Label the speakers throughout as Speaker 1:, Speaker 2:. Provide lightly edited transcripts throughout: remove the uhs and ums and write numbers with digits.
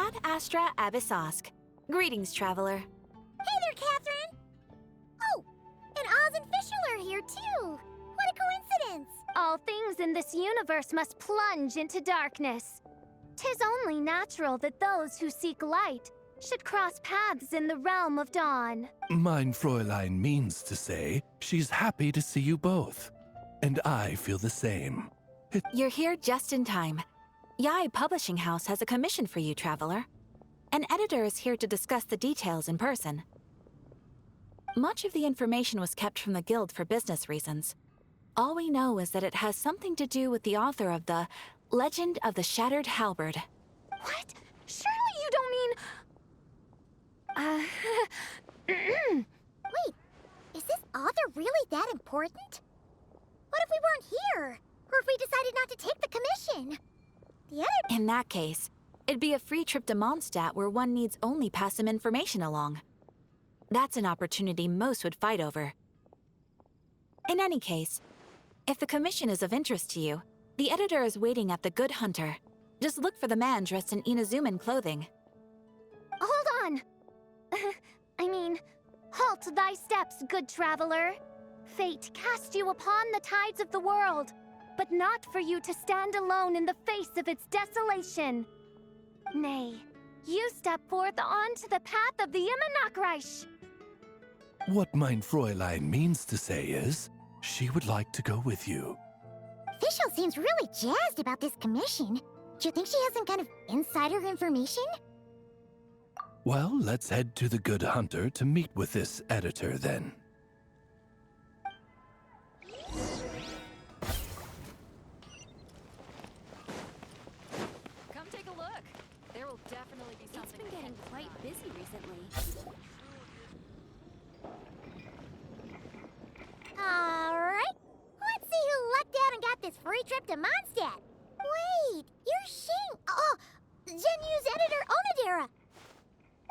Speaker 1: Ad Astra Abyssosk. Greetings, traveler.
Speaker 2: Hey there, Catherine! Oh, and Oz and Fischl are here too! What a coincidence!
Speaker 3: All things in this universe must plunge into darkness. 'Tis only natural that those who seek light should cross paths in the realm of dawn.
Speaker 4: Mein Fräulein means to say she's happy to see you both. And I feel the same.
Speaker 1: You're here just in time. Yai Publishing House has a commission for you, traveler. An editor is here to discuss the details in person. Much of the information was kept from the Guild for business reasons. All we know is that it has something to do with the author of the Legend of the Shattered Halberd.
Speaker 3: What? Surely you don't mean...
Speaker 2: Wait, is this author really that important? What if we weren't here? Or if we decided not to take the commission? The editor...
Speaker 1: In that case, it'd be a free trip to Mondstadt where one needs only pass some information along. That's an opportunity most would fight over. In any case, if the commission is of interest to you, the editor is waiting at the Good Hunter. Just look for the man dressed in Inazuman clothing.
Speaker 3: Hold on! Halt thy steps, good traveler. Fate cast you upon the tides of the world, but not for you to stand alone in the face of its desolation. Nay, you step forth onto the path of the Immernachtreich.
Speaker 4: What mein Fräulein means to say is, she would like to go with you.
Speaker 2: Fischl seems really jazzed about this commission. Do you think she has some kind of insider information?
Speaker 4: Well, let's head to the Good Hunter to meet with this editor then.
Speaker 5: Come take a look. There will definitely be something. It's been getting quite busy recently.
Speaker 2: Alright, let's see who lucked out and got this free trip to Mondstadt. Wait, you're Shing. Oh, Genu's editor Onodera.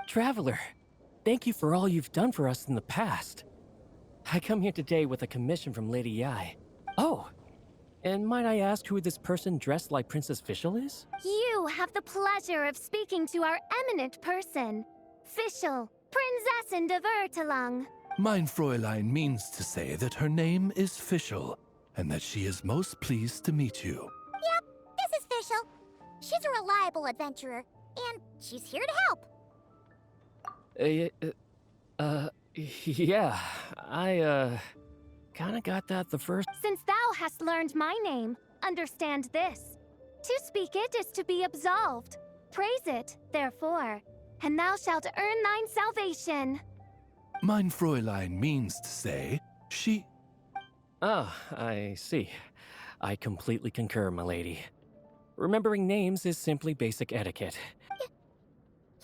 Speaker 6: Traveler, thank you for all you've done for us in the past. I come here today with a commission from Lady Yai. Oh, and might I ask who this person dressed like Princess Fischl is?
Speaker 3: You have the pleasure of speaking to our eminent person, Fischl, Prinzessin de Vertelung.
Speaker 4: Mein Fräulein means to say that her name is Fischl, and that she is most pleased to meet you.
Speaker 2: Yep, this is Fischl. She's a reliable adventurer, and she's here to help.
Speaker 6: Yeah, I, kinda got that the first...
Speaker 3: Since thou hast learned my name, understand this. To speak it is to be absolved. Praise it, therefore, and thou shalt earn thine salvation.
Speaker 4: Mein Fräulein means to say, she...
Speaker 6: Ah, I see. I completely concur, my lady. Remembering names is simply basic etiquette.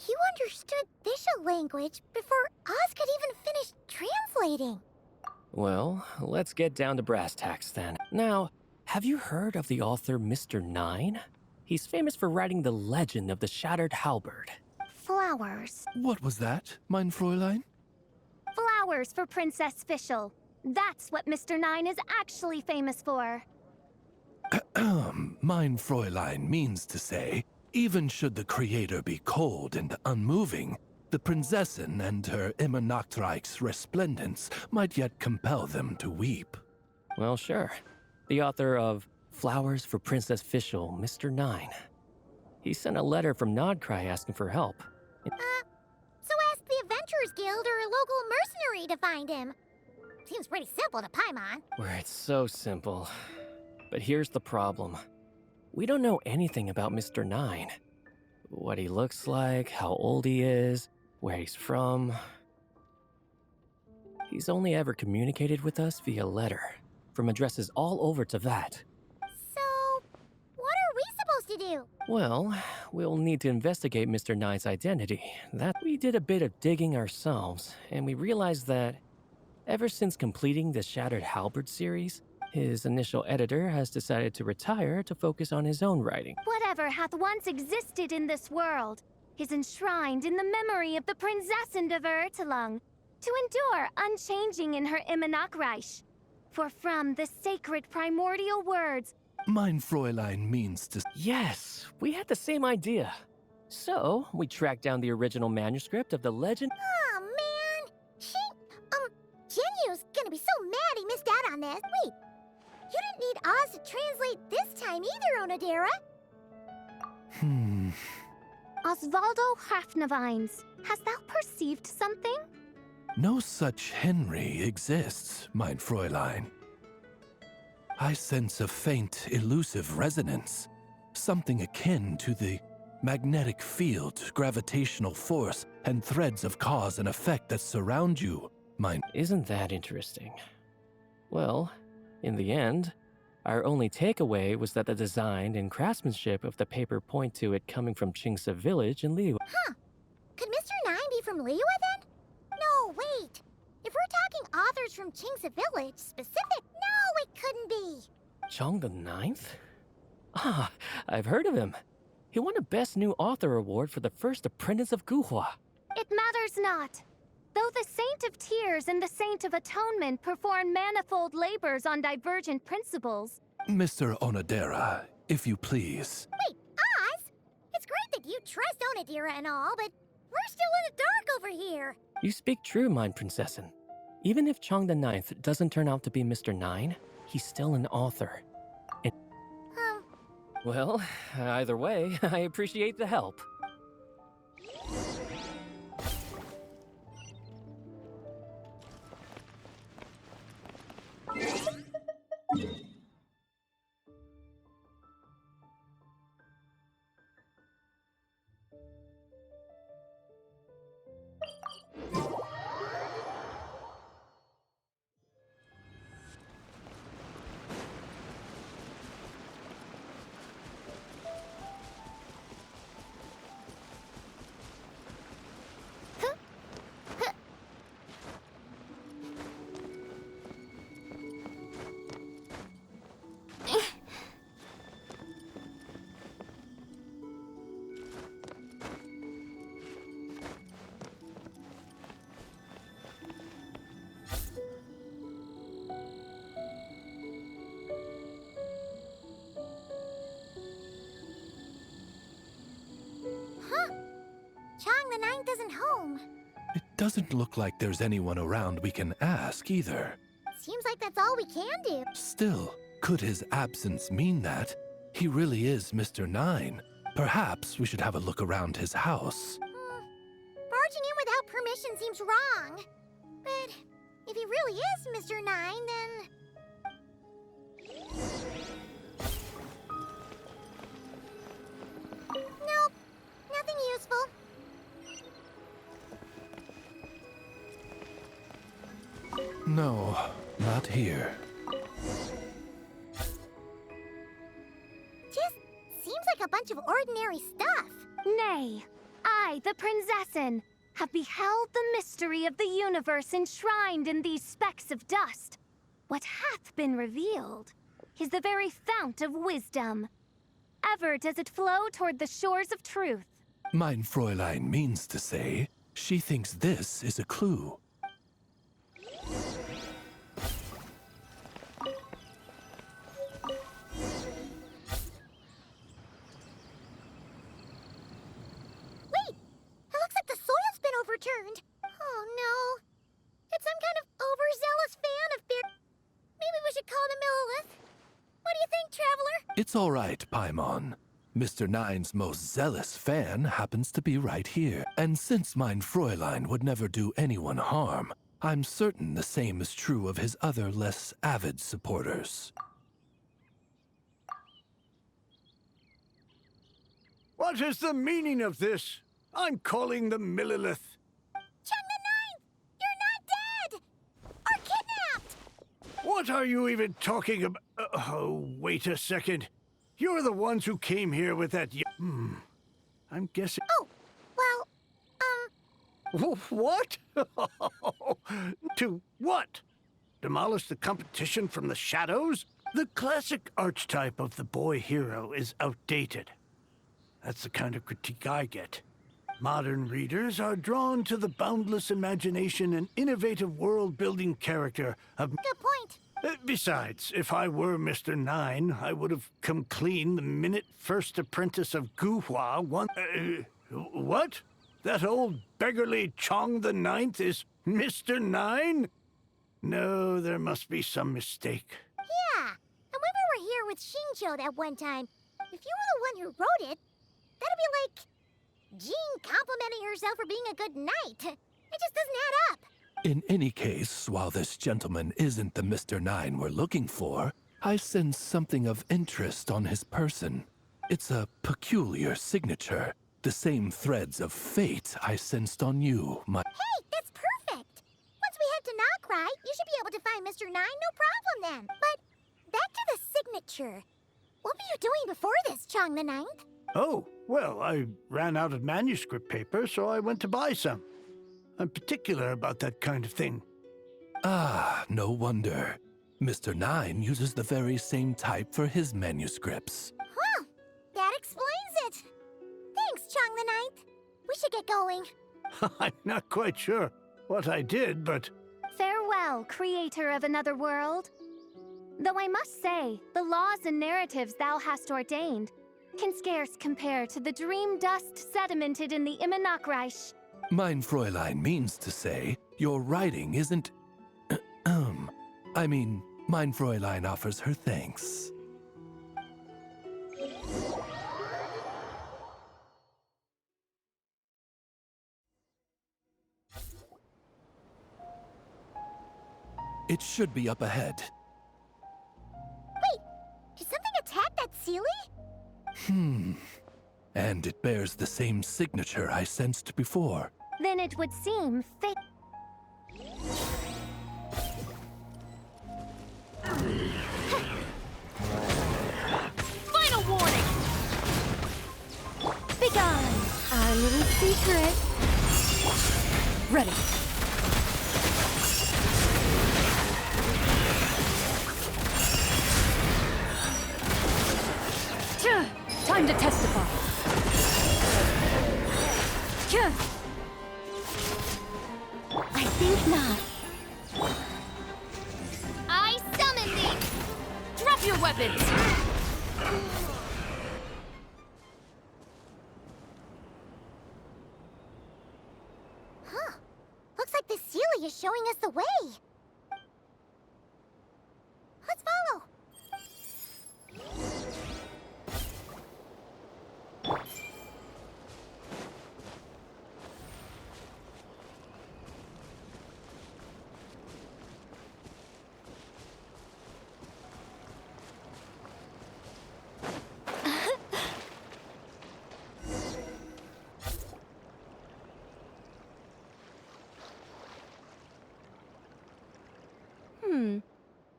Speaker 2: You understood Fischl language before Oz could even finish translating.
Speaker 6: Well, let's get down to brass tacks then. Now, have you heard of the author Mr. Nine? He's famous for writing the legend of the Shattered Halberd.
Speaker 3: Flowers.
Speaker 4: What was that, mein Fräulein?
Speaker 3: Flowers for Princess Fischl. That's what Mr. Nine is actually famous for.
Speaker 4: Mein Fräulein means to say, even should the creator be cold and unmoving, the Prinzessin and her Immernachtreich's resplendence might yet compel them to weep.
Speaker 6: Well, sure. The author of Flowers for Princess Fischl, Mr. Nine. He sent a letter from Nordcry asking for help.
Speaker 2: So ask the Adventurers Guild or a local mercenary to find him. Seems pretty simple to Paimon.
Speaker 6: Where it's so simple. But here's the problem. We don't know anything about Mr. Nine. What he looks like, how old he is, where he's from. He's only ever communicated with us via letter, from addresses all over Teyvat.
Speaker 2: So, what are we supposed to do?
Speaker 6: Well, we'll need to investigate Mr. Nine's identity. That we did a bit of digging ourselves, and we realized that ever since completing the Shattered Halberd series, his initial editor has decided to retire to focus on his own writing.
Speaker 3: Whatever hath once existed in this world is enshrined in the memory of the Prinzessin de Vertelung, to endure unchanging in her Immernachtreich. For from the sacred primordial words...
Speaker 4: Mein Fräulein means to...
Speaker 6: Yes, we had the same idea. So, we tracked down the original manuscript of the legend.
Speaker 2: Oh, man. Genyu's gonna be so mad he missed out on this. Wait, you didn't need Oz to translate this time either, Onodera.
Speaker 3: Osvaldo Hrafnavines, hast thou perceived something?
Speaker 4: No such Henry exists, mein Fräulein. I sense a faint, elusive resonance. Something akin to the magnetic field, gravitational force, and threads of cause and effect that surround you, mein...
Speaker 6: Isn't that interesting? Well, in the end, our only takeaway was that the design and craftsmanship of the paper point to it coming from Qingsa village in Liyue.
Speaker 2: Huh. Could Mr. Nine be from Liyue then? No, wait. If we're talking authors from Qingsa village, specific, no, it couldn't be.
Speaker 6: Chong the Ninth? Ah, I've heard of him. He won a Best New Author award for the first apprentice of Guhua.
Speaker 3: It matters not. Though the Saint of Tears and the Saint of Atonement perform manifold labors on divergent principles.
Speaker 4: Mr. Onodera, if you please.
Speaker 2: Wait, Oz? It's great that you trust Onodera and all, but we're still in the dark over here.
Speaker 6: You speak true, mein Prinzessin. Even if Chong the Ninth doesn't turn out to be Mr. Nine, he's still an author. Well, either way, I appreciate the help.
Speaker 2: Chong the Ninth isn't home.
Speaker 4: It doesn't look like there's anyone around we can ask either.
Speaker 2: Seems like that's all we can do.
Speaker 4: Still, could his absence mean that he really is Mr. Nine? Perhaps we should have a look around his house.
Speaker 2: Barging in without permission seems wrong. But if he really is Mr. Nine, then... Nope, nothing useful.
Speaker 4: No, not here.
Speaker 2: Just seems like a bunch of ordinary stuff.
Speaker 3: Nay, I, the Prinzessin, have beheld the mystery of the universe enshrined in these specks of dust. What hath been revealed is the very fount of wisdom. Ever does it flow toward the shores of truth.
Speaker 4: Mein Fräulein means to say, she thinks this is a clue.
Speaker 2: Overturned. Oh no. It's some kind of overzealous fan of beer. Maybe we should call him Millilith. What do you think, Traveler?
Speaker 4: It's all right, Paimon. Mr. Nine's most zealous fan happens to be right here. And since mein Fräulein would never do anyone harm, I'm certain the same is true of his other less avid supporters.
Speaker 7: What is the meaning of this? I'm calling the Millilith.
Speaker 2: Chong the Ninth! You're not dead! Or kidnapped!
Speaker 7: What are you even talking about? Oh, wait a second. You're the ones who came here with that I'm guessing...
Speaker 2: Oh, well,
Speaker 7: What? To what? Demolish the competition from the shadows? The classic archetype of the boy hero is outdated. That's the kind of critique I get. Modern readers are drawn to the boundless imagination and innovative world-building character of...
Speaker 2: good point.
Speaker 7: Besides, if I were Mr. Nine, I would have come clean the minute first apprentice of Guhua What? That old beggarly Chong the Ninth is Mr. Nine? No, there must be some mistake.
Speaker 2: Yeah, and when we were here with Shincho that one time, if you were the one who wrote it, that'd be like Jean complimenting herself for being a good knight. It just doesn't add up.
Speaker 4: In any case, while this gentleman isn't the Mr. Nine we're looking for, I sense something of interest on his person. It's a peculiar signature. The same threads of fate I sensed on you, my...
Speaker 2: Hey, that's perfect! Once we head to Nokrai, you should be able to find Mr. Nine, no problem then. But back to the signature. What were you doing before this, Chong the Ninth?
Speaker 7: Oh, well, I ran out of manuscript paper, so I went to buy some. I'm particular about that kind of thing.
Speaker 4: Ah, no wonder. Mr. Nine uses the very same type for his manuscripts.
Speaker 2: Huh, that explains it. Thanks, Chong the Ninth. We should get going.
Speaker 7: I'm not quite sure what I did, but...
Speaker 3: Farewell, creator of another world. Though I must say, the laws and narratives thou hast ordained can scarce compare to the dream dust sedimented in the Immanakreich.
Speaker 4: Mein Fräulein means to say, your writing isn't... I mean, Mein Fräulein offers her thanks. It should be up ahead.
Speaker 2: Wait, did something attack that Sealy?
Speaker 4: And it bears the same signature I sensed before.
Speaker 3: Then it would seem fit.
Speaker 5: Final warning!
Speaker 3: Begone! Our little secret.
Speaker 5: Ready. Time to testify.
Speaker 3: I think not.
Speaker 5: I summon thee! Drop your weapons!
Speaker 2: Huh. Looks like the Sealy is showing us the way. Let's follow.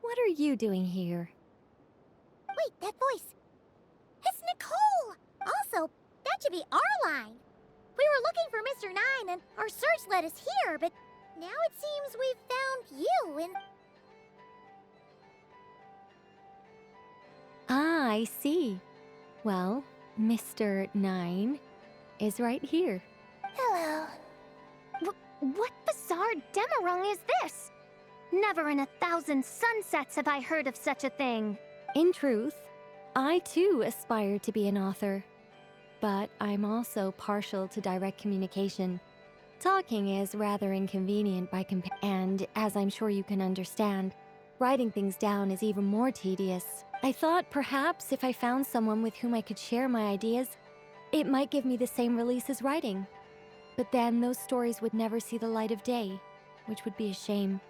Speaker 3: What are you doing here?
Speaker 2: Wait, that voice. It's Nicole! Also, that should be our line. We were looking for Mr. Nine and our search led us here, but now it seems we've found you and...
Speaker 3: Ah, I see. Well, Mr. Nine is right here.
Speaker 2: Hello.
Speaker 3: What bizarre demarung is this? Never in 1,000 sunsets have I heard of such a thing. In truth, I too aspire to be an author. But I'm also partial to direct communication. Talking is rather inconvenient by and as I'm sure you can understand, writing things down is even more tedious. I thought perhaps if I found someone with whom I could share my ideas, it might give me the same release as writing. But then those stories would never see the light of day, which would be a shame.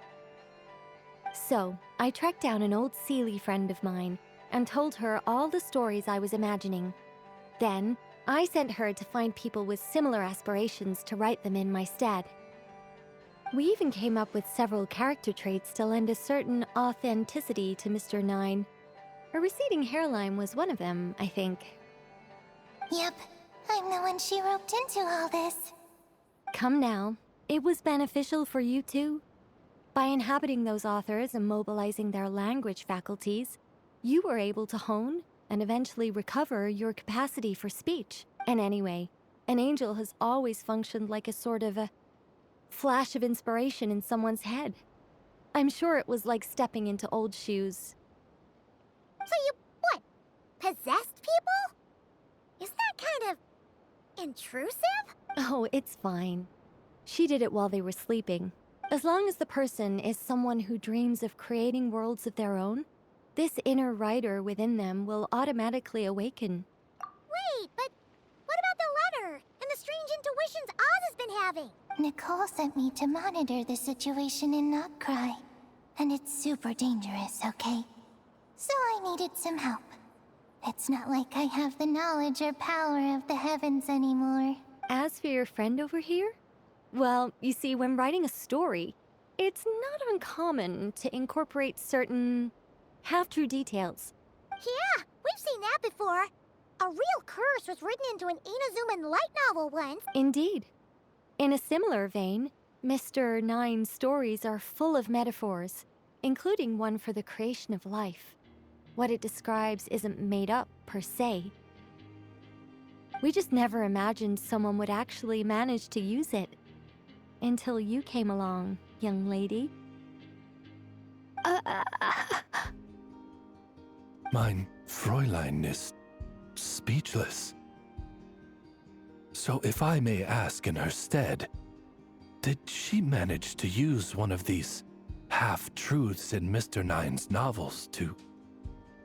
Speaker 3: So, I tracked down an old Sealy friend of mine and told her all the stories I was imagining. Then, I sent her to find people with similar aspirations to write them in my stead. We even came up with several character traits to lend a certain authenticity to Mr. Nine. A receding hairline was one of them, I think.
Speaker 2: Yep, I'm the one she roped into all this.
Speaker 3: Come now, it was beneficial for you too. By inhabiting those authors and mobilizing their language faculties, you were able to hone and eventually recover your capacity for speech. And anyway, an angel has always functioned like a sort of a flash of inspiration in someone's head. I'm sure it was like stepping into old shoes.
Speaker 2: So you, what, possessed people? Isn't that kind of intrusive?
Speaker 3: Oh, it's fine. She did it while they were sleeping. As long as the person is someone who dreams of creating worlds of their own, this inner writer within them will automatically awaken.
Speaker 2: Wait, but what about the letter and the strange intuitions Oz has been having?
Speaker 8: Nicole sent me to monitor the situation in Knockcry. And it's super dangerous, okay? So I needed some help. It's not like I have the knowledge or power of the heavens anymore.
Speaker 3: As for your friend over here? Well, you see, when writing a story, it's not uncommon to incorporate certain half-true details.
Speaker 2: Yeah, we've seen that before. A real curse was written into an Inazuman light novel once.
Speaker 3: Indeed. In a similar vein, Mr. Nine's stories are full of metaphors, including one for the creation of life. What it describes isn't made up, per se. We just never imagined someone would actually manage to use it. Until you came along, young lady.
Speaker 4: Mein Fräulein is speechless. So if I may ask in her stead, did she manage to use one of these half-truths in Mr. Nine's novels to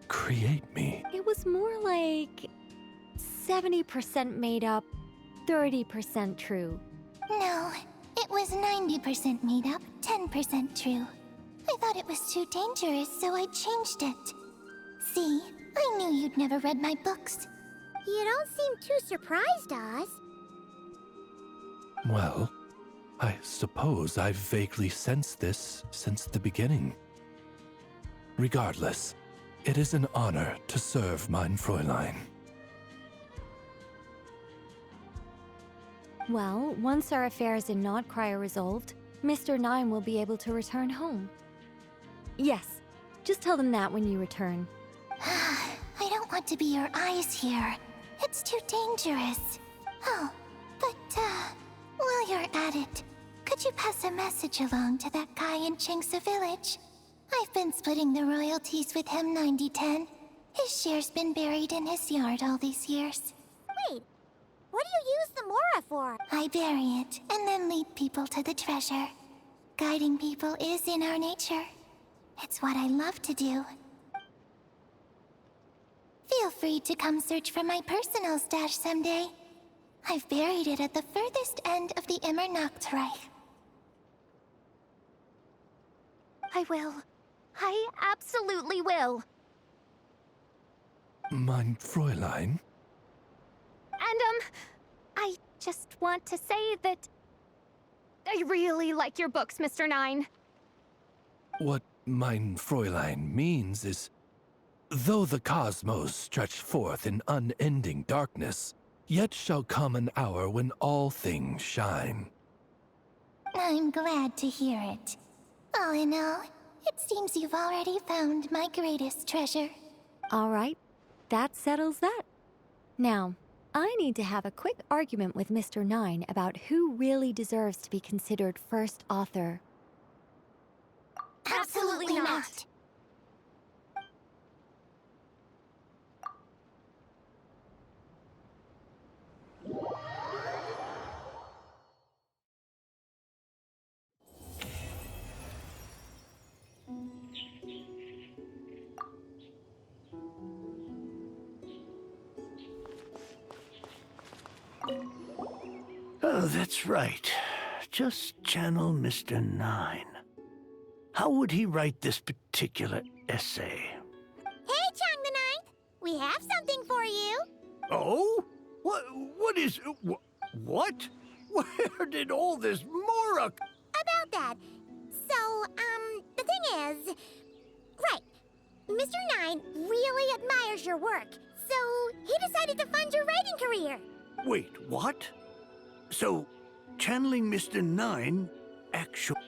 Speaker 4: create me?
Speaker 3: It was more like 70% made up, 30% true.
Speaker 8: No, it was 90% made up, 10% true. I thought it was too dangerous, so I changed it. See, I knew you'd never read my books.
Speaker 2: You don't seem too surprised, Oz.
Speaker 4: Well, I suppose I've vaguely sensed this since the beginning. Regardless, it is an honor to serve mein Fräulein.
Speaker 3: Well, once our affairs in Knockcry are resolved, Mr. Nine will be able to return home. Yes, just tell them that when you return.
Speaker 8: I don't want to be your eyes here. It's too dangerous. Oh, but, while you're at it, could you pass a message along to that guy in Chingsa Village? I've been splitting the royalties with him 90-10. His share's been buried in his yard all these years.
Speaker 2: Wait, what do you use the Mora for?
Speaker 8: I bury it, and then lead people to the treasure. Guiding people is in our nature. It's what I love to do. Feel free to come search for my personal stash someday. I've buried it at the furthest end of the Immer Nachtreich.
Speaker 3: I will. I absolutely will.
Speaker 4: Mein Fräulein?
Speaker 3: And, I just want to say that I really like your books, Mr. Nine.
Speaker 4: What mein Fräulein means is, though the cosmos stretch forth in unending darkness, yet shall come an hour when all things shine.
Speaker 8: I'm glad to hear it. All in all, it seems you've already found my greatest treasure.
Speaker 3: All right, that settles that. Now, I need to have a quick argument with Mr. Nine about who really deserves to be considered first author.
Speaker 8: Absolutely not.
Speaker 7: Oh, that's right. Just channel Mr. Nine. How would he write this particular essay?
Speaker 2: Hey, Chang the Ninth! We have something for you!
Speaker 7: Oh? What is... What? Where did all this Mora...
Speaker 2: About that. So, the thing is... Right. Mr. Nine really admires your work, so he decided to fund your writing career.
Speaker 7: Wait, what? So, channeling Mr. Nine actually...